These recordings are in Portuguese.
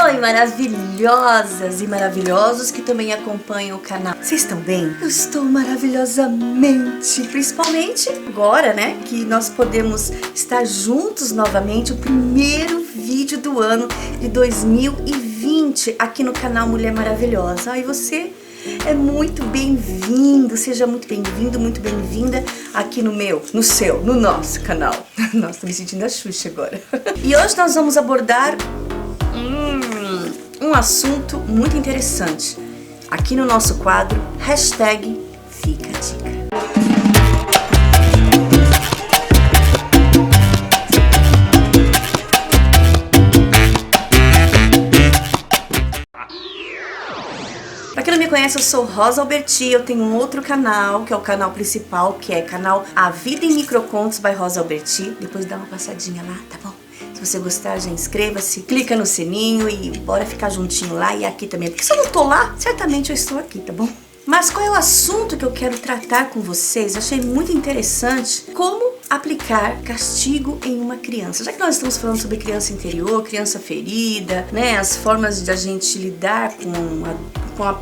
Oi, maravilhosas e maravilhosos que também acompanham o canal. Vocês estão bem? Eu estou maravilhosamente, principalmente agora, né, que nós podemos estar juntos novamente, o primeiro vídeo do ano de 2020 aqui no canal Mulher Maravilhosa. E você é muito bem-vindo, seja muito bem-vindo, muito bem-vinda aqui no nosso canal. Nossa, tô me sentindo a Xuxa agora. E hoje nós vamos abordar um assunto muito interessante aqui no nosso quadro hashtag Fica a Dica. Pra quem não me conhece, eu sou Rosa Alberti, eu tenho um outro canal, que é o canal principal, que é canal A Vida em Microcontos by Rosa Alberti. Depois dá uma passadinha lá, tá bom? Se você gostar, já inscreva-se, clica no sininho e bora ficar juntinho lá e aqui também. Porque se eu não tô lá, certamente eu estou aqui, tá bom? Mas qual é o assunto que eu quero tratar com vocês? Eu achei muito interessante como aplicar castigo em uma criança. Já que nós estamos falando sobre criança interior, criança ferida, né? As formas de a gente lidar com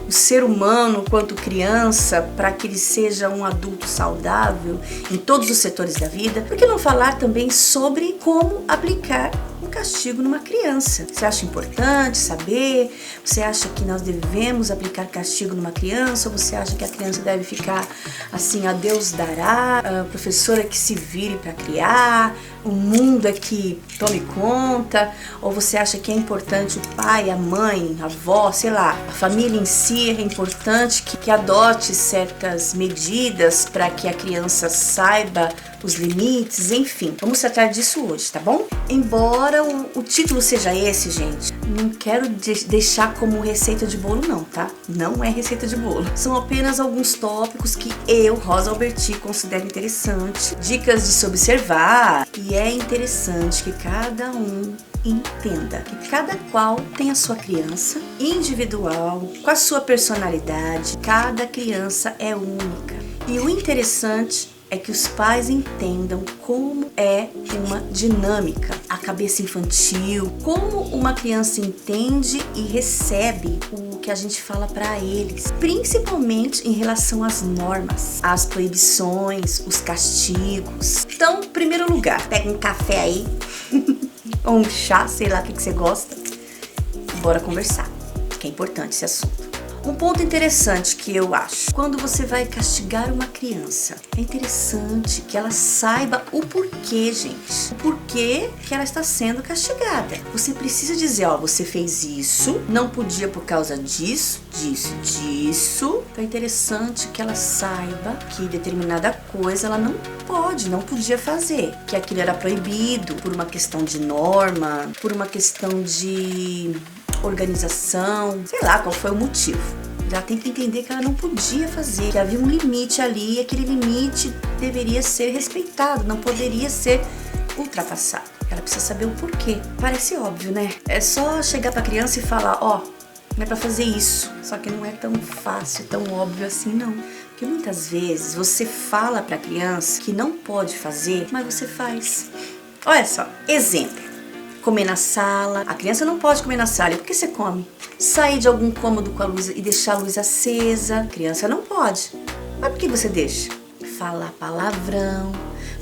o ser humano quanto criança para que ele seja um adulto saudável em todos os setores da vida. Por que não falar também sobre como aplicar um castigo numa criança? Você acha importante saber? Você acha que nós devemos aplicar castigo numa criança? Ou você acha que a criança deve ficar assim, a Deus dará, a professora que se vire para criar, o mundo é que tome conta? Ou você acha que é importante o pai, a mãe, a avó, sei lá, a família em si é importante que adote certas medidas para que a criança saiba os limites, enfim. Vamos tratar disso hoje, tá bom? Embora o título seja esse, gente, não quero deixar como receita de bolo não, tá? Não é receita de bolo. São apenas alguns tópicos que eu, Rosa Alberti, considero interessante, dicas de se observar, e é interessante que cada um entenda que cada qual tem a sua criança individual, com a sua personalidade. Cada criança é única. E o interessante é que os pais entendam como é uma dinâmica, a cabeça infantil, como uma criança entende e recebe o que a gente fala para eles, principalmente em relação às normas, às proibições, os castigos. Então, em primeiro lugar, pega um café aí, ou um chá, sei lá o que você gosta, e bora conversar, que é importante esse assunto. Um ponto interessante que eu acho, quando você vai castigar uma criança, é interessante que ela saiba o porquê, gente. O porquê que ela está sendo castigada. Você precisa dizer, ó, você fez isso, não podia por causa disso. Então é interessante que ela saiba que determinada coisa ela não podia fazer. Que aquilo era proibido por uma questão de norma, por uma questão de organização, sei lá qual foi o motivo. Já tem que entender que ela não podia fazer, que havia um limite ali e aquele limite deveria ser respeitado, não poderia ser ultrapassado. Ela precisa saber o porquê. Parece óbvio, né? É só chegar pra criança e falar, ó, não é pra fazer isso. Só que não é tão fácil, tão óbvio assim, não. Porque muitas vezes você fala pra criança que não pode fazer, mas você faz. Olha só, exemplo. Comer na sala. A criança não pode comer na sala. E por que você come? Sair de algum cômodo com a luz e deixar a luz acesa. A criança não pode. Mas por que você deixa? Falar palavrão.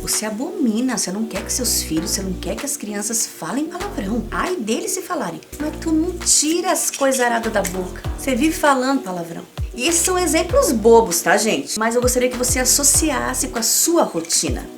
Você abomina. Você não quer que seus filhos, você não quer que as crianças falem palavrão. Ai deles se falarem. Mas tu não tira as coisas aradas da boca. Você vive falando palavrão. E esses são exemplos bobos, tá, gente? Mas eu gostaria que você associasse com a sua rotina.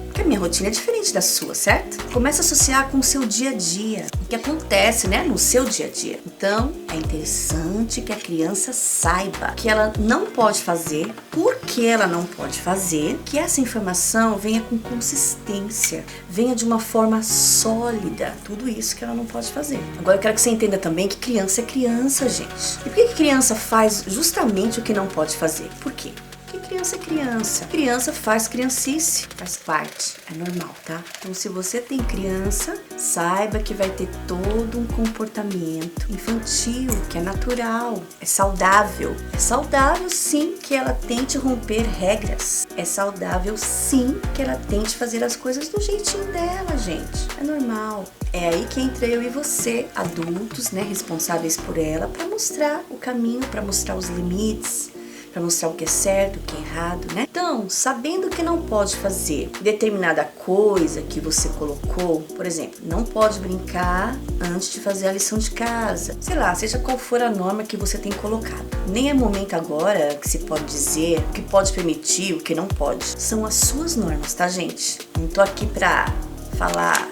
Porque a minha rotina é diferente da sua, certo? Começa a associar com o seu dia a dia, o que acontece, né, no seu dia a dia. Então, é interessante que a criança saiba que ela não pode fazer, por que ela não pode fazer, que essa informação venha com consistência, venha de uma forma sólida, tudo isso que ela não pode fazer. Agora eu quero que você entenda também que criança é criança, gente. E por que criança faz justamente o que não pode fazer? Por quê? Porque criança é criança. Criança faz criancice, faz parte, é normal, tá? Então se você tem criança, saiba que vai ter todo um comportamento infantil, que é natural, é saudável. É saudável sim que ela tente romper regras. É saudável sim que ela tente fazer as coisas do jeitinho dela, gente. É normal. É aí que entra eu e você, adultos, né, responsáveis por ela, para mostrar o caminho, para mostrar os limites, para mostrar o que é certo, o que é errado, né? Então, sabendo que não pode fazer determinada coisa que você colocou, por exemplo, não pode brincar antes de fazer a lição de casa, sei lá, seja qual for a norma que você tem colocado. Nem é momento agora que se pode dizer o que pode permitir, o que não pode. São as suas normas, tá, gente? Não tô aqui pra falar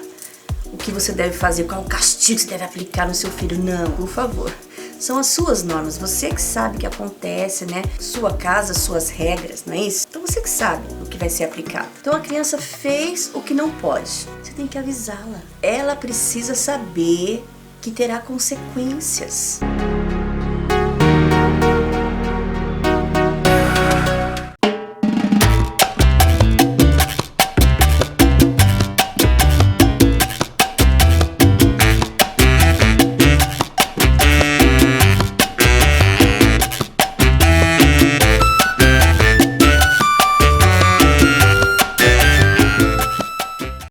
o que você deve fazer, qual o castigo que você deve aplicar no seu filho. Não, por favor. São as suas normas, você que sabe o que acontece, né? Sua casa, suas regras, não é isso? Então você que sabe o que vai ser aplicado. Então a criança fez o que não pode. Você tem que avisá-la. Ela precisa saber que terá consequências.